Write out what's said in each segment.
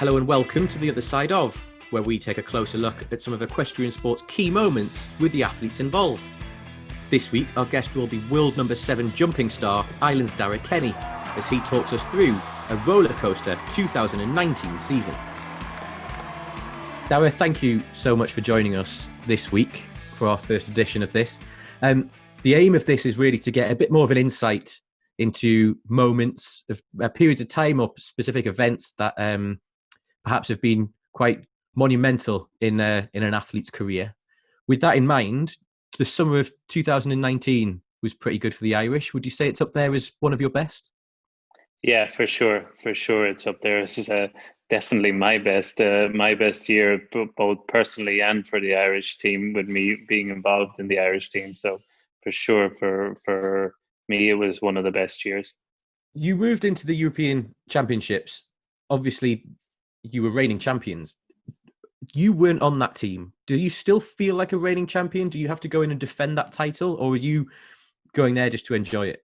Hello and welcome to the other side of, where we take a closer look at some of equestrian sport's key moments with the athletes involved. This week, our guest will be world number 7 jumping star, Ireland's Darragh Kenny, as he talks us through a rollercoaster 2019 season. Darragh, thank you so much for joining us this week for our first edition of this. The aim of this is really to get a bit more of an insight into moments of periods of time or specific events that perhaps have been quite monumental in an athlete's career. With that in mind, the summer of 2019 was pretty good for the Irish. Would you say it's up there as one of your best? Yeah, for sure. For sure, it's up there. This is definitely my best year, both personally and for the Irish team, with me being involved in the Irish team. So for sure, for me, it was one of the best years. You moved into the European Championships. Obviously, you were reigning champions. You weren't on that team. Do you still feel like a reigning champion? Do you have to go in and defend that title, or are you going there just to enjoy it?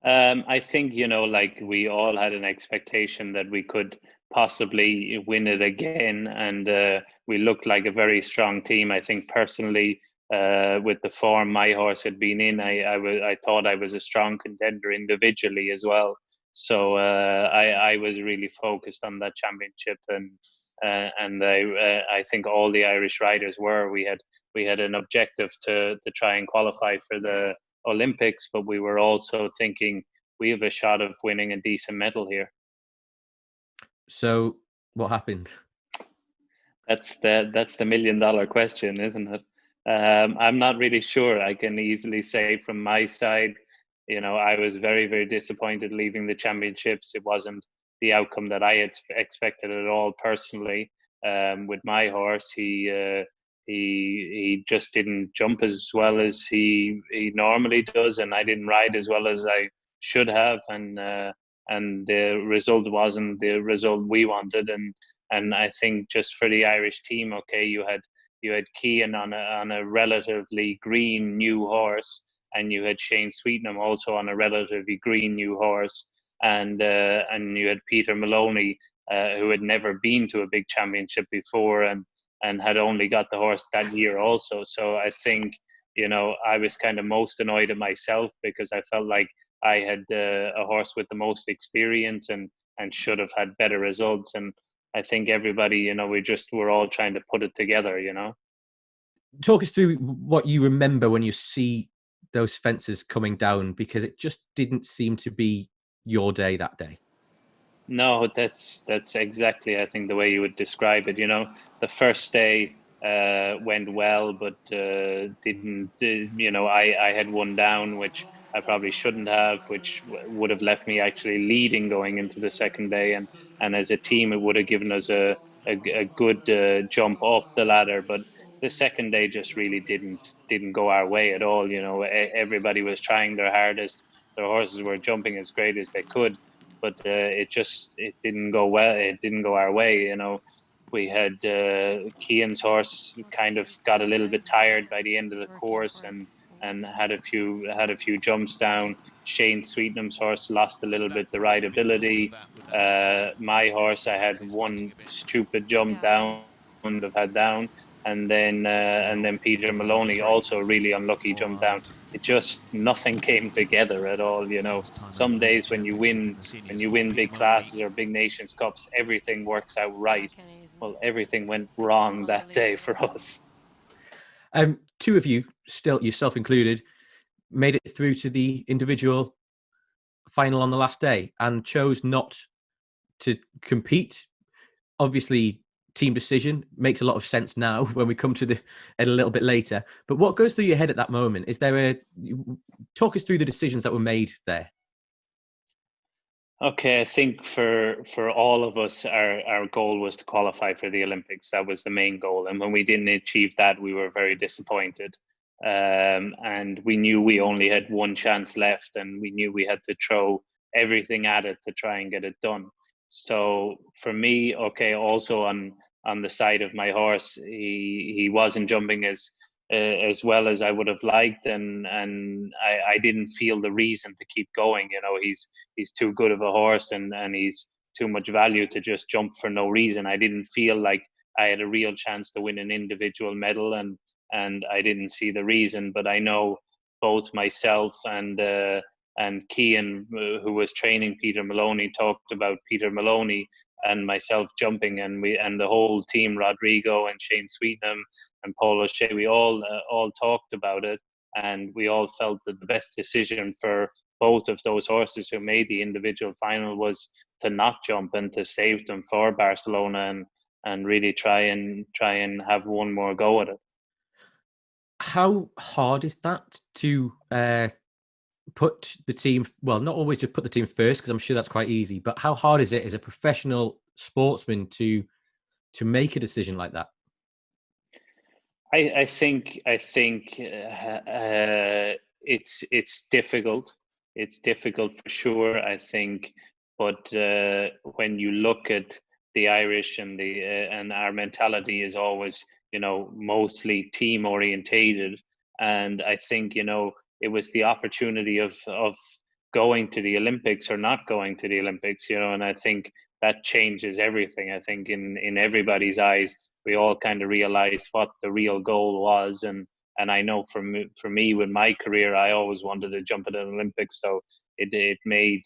I think, like we all had an expectation that we could possibly win it again, and we looked like a very strong team. I think personally, with the form my horse had been in, I thought I was a strong contender individually as well. So I was really focused on that championship, and I think all the Irish riders were. We had an objective to try and qualify for the Olympics, but we were also thinking we have a shot of winning a decent medal here. So what happened? That's the $1 million question, isn't it? I'm not really sure. I can easily say from my side, I was very, very disappointed leaving the championships. It wasn't the outcome that I had expected at all personally. With my horse, he just didn't jump as well as he normally does, and I didn't ride as well as I should have, and the result wasn't the result we wanted, and I think just for the Irish team, okay, you had Cian on a relatively green new horse, and you had Shane Sweetnam also on a relatively green new horse, and you had Peter Maloney, who had never been to a big championship before, and had only got the horse that year also. So I think, I was kind of most annoyed at myself because I felt like I had a horse with the most experience and should have had better results. And I think everybody, we're all trying to put it together, Talk us through what you remember when you see those fences coming down, because it just didn't seem to be your day that day. No, that's exactly, I think, the way you would describe it. The first day went well, but didn't. I had one down, which I probably shouldn't have, which would have left me actually leading going into the second day, and as a team, it would have given us a good jump up the ladder. But the second day just really didn't go our way at all. Everybody was trying their hardest. Their horses were jumping as great as they could, but it didn't go well. It didn't go our way. We had Cian's horse kind of got a little bit tired by the end of the course, and had a few jumps down. Shane Sweetnam's horse lost a little bit the rideability. My horse, I had one stupid jump down, have had down, and then Peter Maloney also really unlucky jump down. It just nothing came together at all. Some days when you win big classes or big nations cups, everything works out right. Well, everything went wrong that day for us. Two of you, still yourself included, made it through to the individual final on the last day and chose not to compete. Obviously, team decision makes a lot of sense now when we come to it a little bit later. But what goes through your head at that moment? Talk us through the decisions that were made there. Okay, I think for all of us, our goal was to qualify for the Olympics. That was the main goal, and when we didn't achieve that, we were very disappointed. And we knew we only had one chance left, and we knew we had to throw everything at it to try and get it done. So for me, okay, also on the side of my horse, he wasn't jumping as well as I would have liked, and I didn't feel the reason to keep going. He's too good of a horse, and he's too much value to just jump for no reason. I didn't feel like I had a real chance to win an individual medal, and I didn't see the reason. But I know both myself and Cian, who was training Peter Maloney, talked about Peter Maloney and myself jumping, and the whole team, Rodrigo and Shane Sweetnam and Paul O'Shea, we all talked about it, and we all felt that the best decision for both of those horses who made the individual final was to not jump and to save them for Barcelona, and really try and have one more go at it. How hard is that to put the team, well, not always just put the team first, because I'm sure that's quite easy, but how hard is it as a professional sportsman to make a decision like that? I think it's difficult. It's difficult for sure, I think. But when you look at the Irish and and our mentality is always, mostly team orientated, and I think it was the opportunity of going to the Olympics or not going to the Olympics, and I think that changes everything. I think in everybody's eyes, we all kind of realized what the real goal was, and I know for me with my career, I always wanted to jump at an Olympics, so it made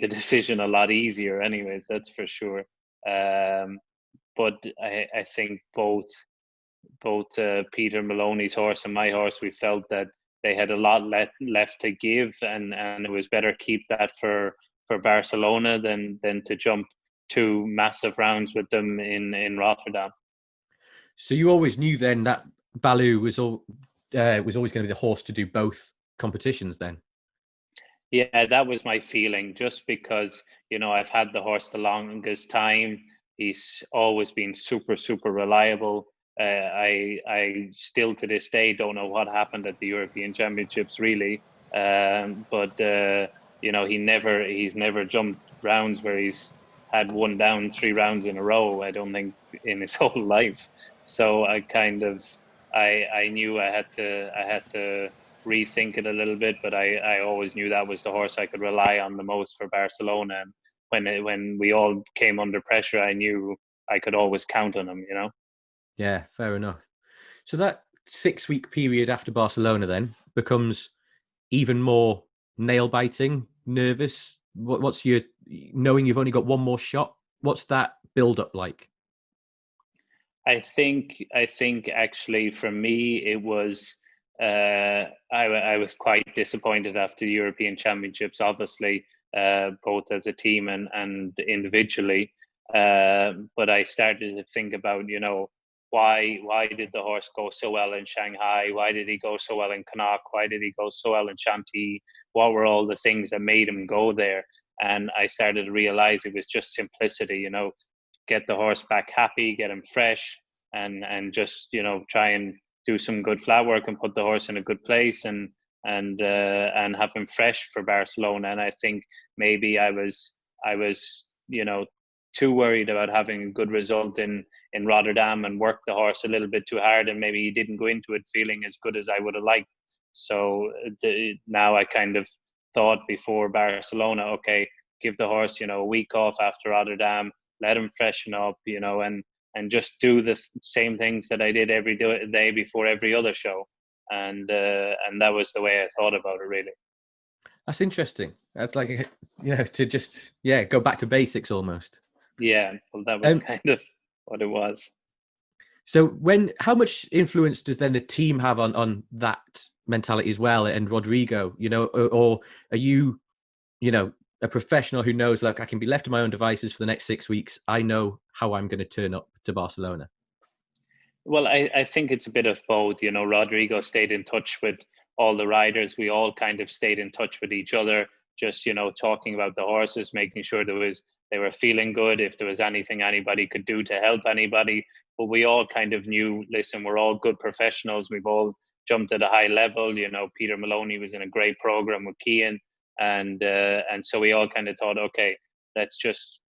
the decision a lot easier. Anyways, that's for sure. But I think both Peter Maloney's horse and my horse, we felt that they had a lot left to give, and it was better keep that for Barcelona than to jump two massive rounds with them in Rotterdam. So you always knew then that Baloo was always going to be the horse to do both competitions then? Yeah, that was my feeling, just because, I've had the horse the longest time. He's always been super, super reliable. I still to this day don't know what happened at the European Championships, really. But he's never jumped rounds where he's had one down 3 rounds in a row, I don't think, in his whole life. So I knew I had to rethink it a little bit, but I always knew that was the horse I could rely on the most for Barcelona. And when we all came under pressure, I knew I could always count on him, Yeah, fair enough. So that 6-week period after Barcelona then becomes even more nail-biting, nervous. What's your, knowing you've only got one more shot, what's that build-up like? I think actually for me it was I was quite disappointed after the European Championships, obviously, both as a team and individually. But I started to think about, why did the horse go so well in Shanghai? Why did he go so well in Connacht? Why did he go so well in Chantilly? What were all the things that made him go there? And I started to realize it was just simplicity, get the horse back happy, get him fresh, and just try and do some good flat work and put the horse in a good place, and have him fresh for Barcelona. And I think maybe I was too worried about having a good result in Rotterdam and worked the horse a little bit too hard, and maybe he didn't go into it feeling as good as I would have liked. So now I kind of thought before Barcelona, okay, give the horse a week off after Rotterdam, let him freshen up, and just do the same things that I did every day before every other show. And that was the way I thought about it, really. That's interesting. That's like, to just, go back to basics almost. Yeah, well, that was kind of what it was. So how much influence does then the team have on that mentality as well? And Rodrigo, or are you, a professional who knows, like, I can be left to my own devices for the next 6 weeks. I know how I'm going to turn up to Barcelona. Well, I think it's a bit of both. Rodrigo stayed in touch with all the riders. We all kind of stayed in touch with each other, just, talking about the horses, making sure they were feeling good, if there was anything anybody could do to help anybody. But we all kind of knew, listen, we're all good professionals. We've all jumped at a high level. Peter Maloney was in a great program with Cian. And so we all kind of thought, okay, let's just,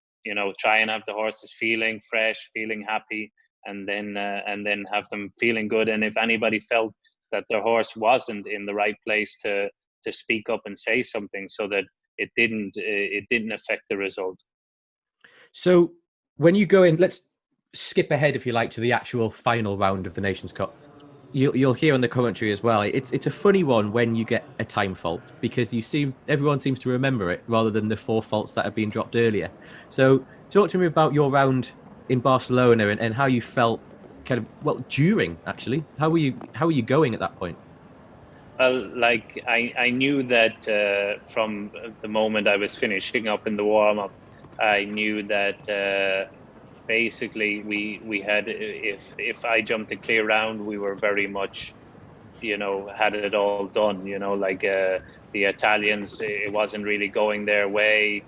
try and have the horses feeling fresh, feeling happy, and then have them feeling good. And if anybody felt that their horse wasn't in the right place, to speak up and say something, so that it didn't affect the result. So when you go in, let's skip ahead, if you like, to the actual final round of the Nations Cup. You'll hear on the commentary as well. It's a funny one when you get a time fault, because everyone seems to remember it rather than the four faults that have been dropped earlier. So talk to me about your round in Barcelona and how you felt during, actually. How were you going at that point? Well, like I knew that from the moment I was finishing up in the warm up, I knew that basically we had, if I jumped a clear round, we were very much, had it all done. The Italians, it wasn't really going their way.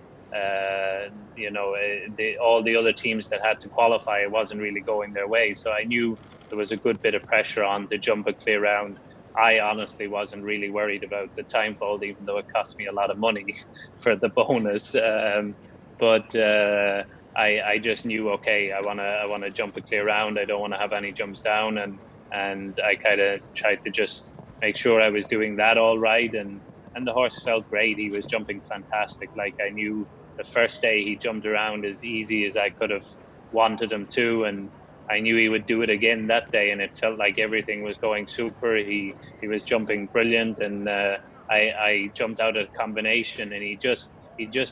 All the other teams that had to qualify, it wasn't really going their way. So I knew there was a good bit of pressure on to jump a clear round. I honestly wasn't really worried about the time fold, even though it cost me a lot of money for the bonus. But I just knew, okay, I wanna jump a clear round. I don't want to have any jumps down, and I kind of tried to just make sure I was doing that all right. And the horse felt great. He was jumping fantastic. Like, I knew the first day he jumped around as easy as I could have wanted him to, and I knew he would do it again that day, and it felt like everything was going super. He was jumping brilliant, and I jumped out of combination, and he just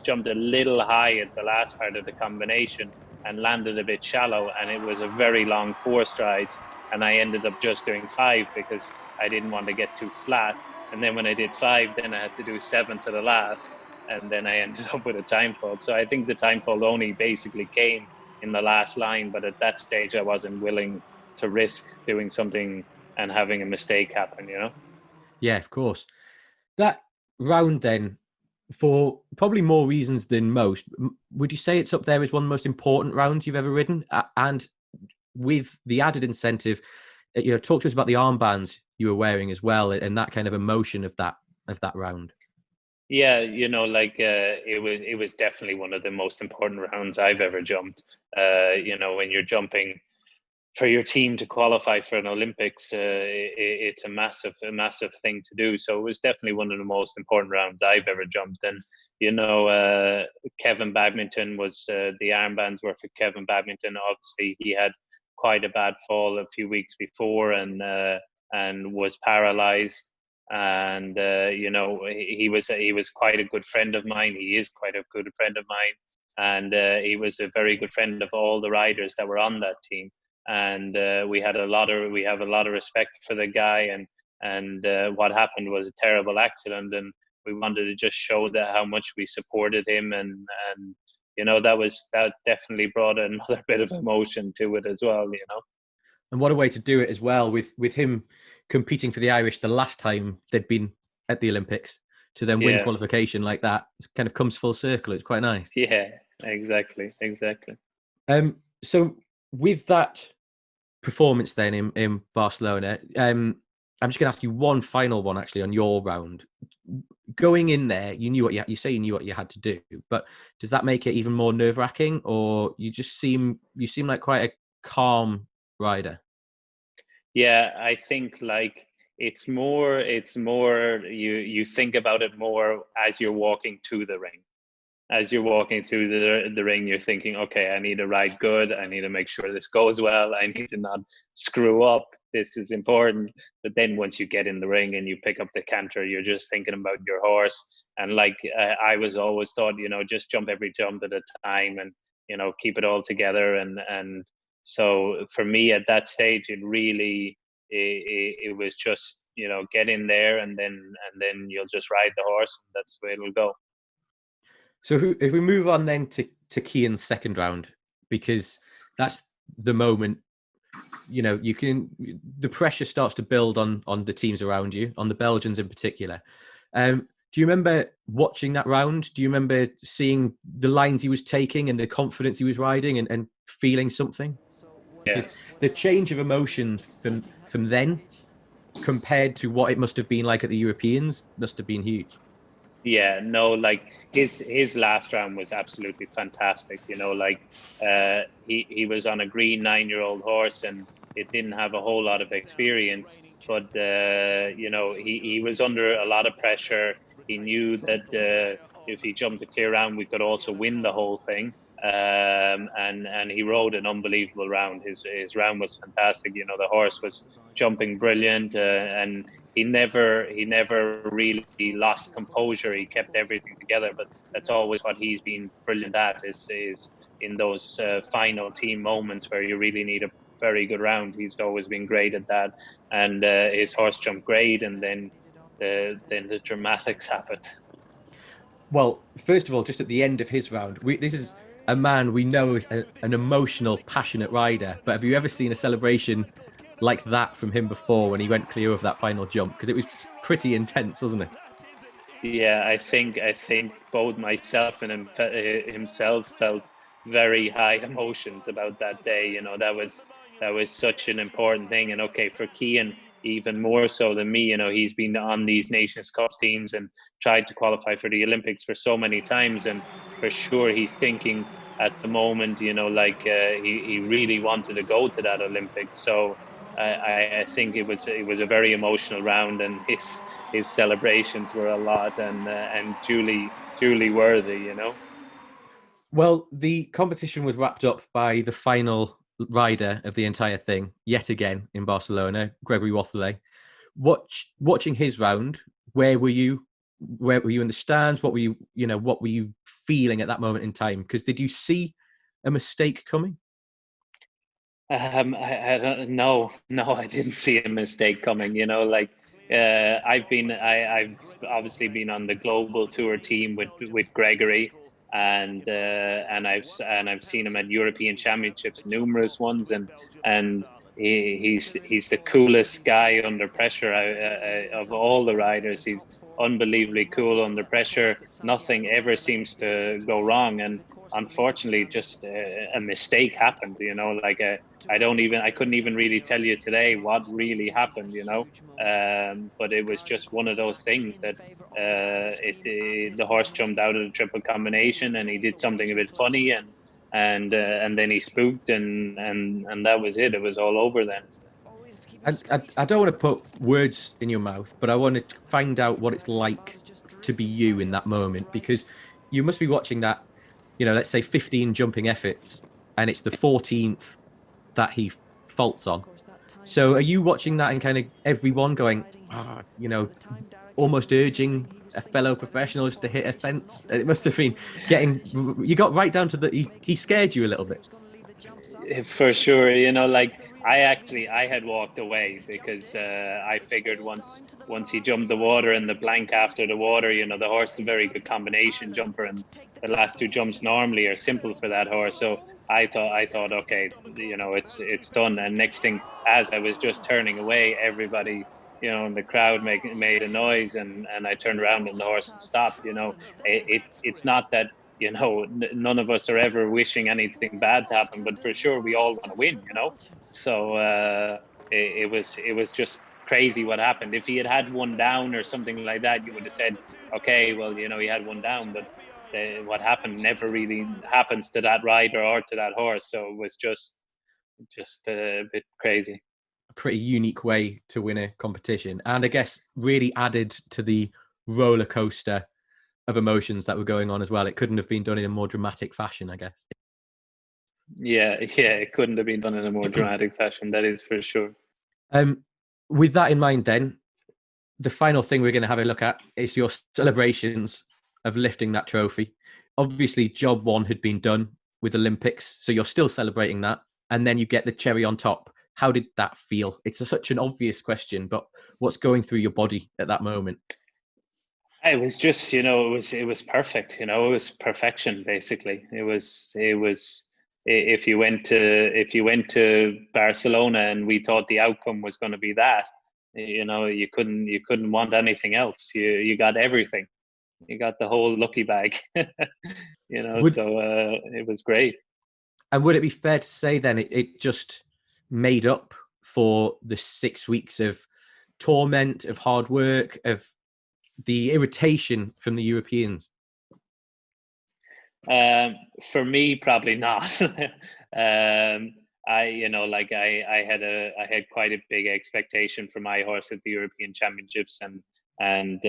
jumped a little high at the last part of the combination and landed a bit shallow, and it was a very long 4 strides, and I ended up just doing 5 because I didn't want to get too flat. And then when I did 5, then I had to do 7 to the last, and then I ended up with a time fault. So I think the time fault only basically came in the last line, but at that stage I wasn't willing to risk doing something and having a mistake happen. Yeah, of course. That round then, for probably more reasons than most, would you say it's up there as one of the most important rounds you've ever ridden? And with the added incentive, talk to us about the armbands you were wearing as well, and that kind of emotion of that round. Yeah, it was definitely one of the most important rounds I've ever jumped. When you're jumping for your team to qualify for an Olympics, it's a massive thing to do. So it was definitely one of the most important rounds I've ever jumped. And Kevin Badminton was, the armbands were for Kevin Badminton. Obviously, he had quite a bad fall a few weeks before, and was paralyzed. And he was quite a good friend of mine. He is quite a good friend of mine, and he was a very good friend of all the riders that were on that team. And we have a lot of respect for the guy. And what happened was a terrible accident, and we wanted to just show that how much we supported him. And that definitely brought another bit of emotion to it as well. And what a way to do it as well, with him competing for the Irish the last time they'd been at the Olympics, to then win qualification like that. It kind of comes full circle. It's quite nice. Yeah, exactly. So with that performance then in Barcelona, I'm just going to ask you one final one actually on your round. Going in there, you knew what you say you knew what you had to do, but does that make it even more nerve-wracking, or you seem like quite a calm rider? Yeah, I think like it's more you think about it more as you're walking to the ring. As you're walking through the ring, you're thinking, okay, I need to ride good. I need to make sure this goes well. I need to not screw up. This is important. But then once you get in the ring and you pick up the canter, you're just thinking about your horse. And like I was always taught, just jump every jump at a time, and keep it all together. And so for me at that stage, it was just get in there, and then you'll just ride the horse. And that's the way it'll go. So if we move on then to Cian's second round, because that's the moment, the pressure starts to build on the teams around you, on the Belgians in particular. Do you remember watching that round? Do you remember seeing the lines he was taking and the confidence he was riding, and feeling something? Because the change of emotion from then compared to what it must have been like at the Europeans must have been huge. Yeah, no, like his last round was absolutely fantastic. He was on a green 9-year-old horse, and it didn't have a whole lot of experience, but he was under a lot of pressure. He knew that if he jumped a clear round, we could also win the whole thing. and he rode an unbelievable round. His round was fantastic. You know, the horse was jumping brilliant, and he never really lost composure. He kept everything together. But that's always what he's been brilliant at, is in those final team moments where you really need a very good round. He's always been great at that, and his horse jumped great, and then the dramatics happened. Well, first of all, just at the end of his round, this is a man we know is an emotional, passionate rider. But have you ever seen a celebration like that from him before when he went clear of that final jump? Because it was pretty intense, wasn't it? Yeah, I think both myself and himself felt very high emotions about that day. You know, that was such an important thing. And okay, for Kean, even more so than me, you know, he's been on these Nations Cup teams and tried to qualify for the Olympics for so many times, and for sure he's thinking at the moment, you know, like he really wanted to go to that Olympics. So I think it was a very emotional round, and his celebrations were a lot, and Julie worthy, you know. Well, the competition was wrapped up by the final rider of the entire thing, yet again in Barcelona, Gregory Watherley. Watching his round, where were you? Where were you in the stands? What were you feeling at that moment in time? Because did you see a mistake coming? I don't no, I didn't see a mistake coming. You know, like I've obviously been on the global tour team with Gregory, and I've seen him at European Championships, numerous ones, and he's the coolest guy under pressure of all the riders. He's unbelievably cool under pressure. Nothing ever seems to go wrong, and unfortunately, just a mistake happened. You know, like I couldn't even really tell you today what really happened, you know. But it was just one of those things that the horse jumped out of the triple combination, and he did something a bit funny, and then he spooked, and that was it. It was all over then. I don't want to put words in your mouth, but I want to find out what it's like to be you in that moment, because you must be watching that, let's say 15 jumping efforts, and it's the 14th that he faults on. So are you watching that and kind of everyone going, almost urging a fellow professional to hit a fence? It must have been you got right down to he scared you a little bit. For sure, you know, like I had walked away because I figured once he jumped the water and the blank after the water, you know, the horse is a very good combination jumper, and the last two jumps normally are simple for that horse. So I thought, okay, you know, it's done. And next thing, as I was just turning away, everybody, you know, in the crowd made a noise, and I turned around and the horse had stopped. You know, it's not that, you know, none of us are ever wishing anything bad to happen, but for sure we all want to win, you know. So it was just crazy what happened. If he had one down or something like that, you would have said, okay, well, you know, he had one down. But what happened never really happens to that rider or to that horse. So it was just a bit crazy. A pretty unique way to win a competition, and I guess really added to the roller coaster of emotions that were going on as well. It couldn't have been done in a more dramatic fashion, I guess. Yeah, it couldn't have been done in a more dramatic fashion. That is for sure. With that in mind, then, the final thing we're going to have a look at is your celebrations of lifting that trophy. Obviously, job one had been done with Olympics, so you're still celebrating that, and then you get the cherry on top. How did that feel? It's such an obvious question, but what's going through your body at that moment? It was just, you know, it was perfect. You know, it was perfection. Basically, it was. If you went to Barcelona and we thought the outcome was going to be that, you know, you couldn't want anything else. You got everything. You got the whole lucky bag. You know, Would so it was great. and would it be fair to say then it just made up for the 6 weeks of torment, of hard work, of the irritation from the Europeans? For me, probably not. I, you know, like I had quite a big expectation for my horse at the European Championships, and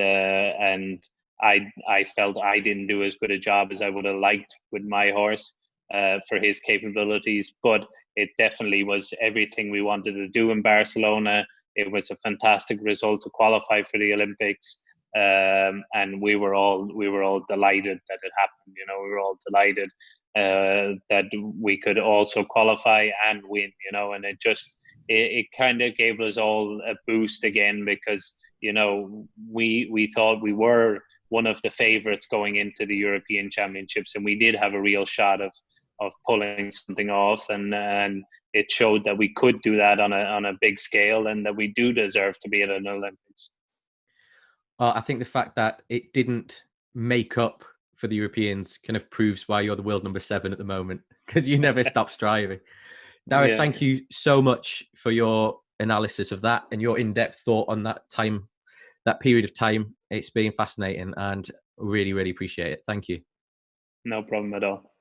I felt I didn't do as good a job as I would have liked with my horse. for his capabilities. But it definitely was everything we wanted to do in Barcelona. It was a fantastic result to qualify for the Olympics. And we were all delighted that it happened. You know, we were all delighted that we could also qualify and win. You know, and it kind of gave us all a boost again, because you know we thought we were one of the favourites going into the European Championships, and we did have a real shot of pulling something off, and it showed that we could do that on a big scale, and that we do deserve to be at an Olympics. I think the fact that it didn't make up for the Europeans kind of proves why you're the world number 7 at the moment, because you never stop striving. Darragh, thank you so much for your analysis of that and your in-depth thought on that period of time. It's been fascinating, and really, really appreciate it. Thank you. No problem at all.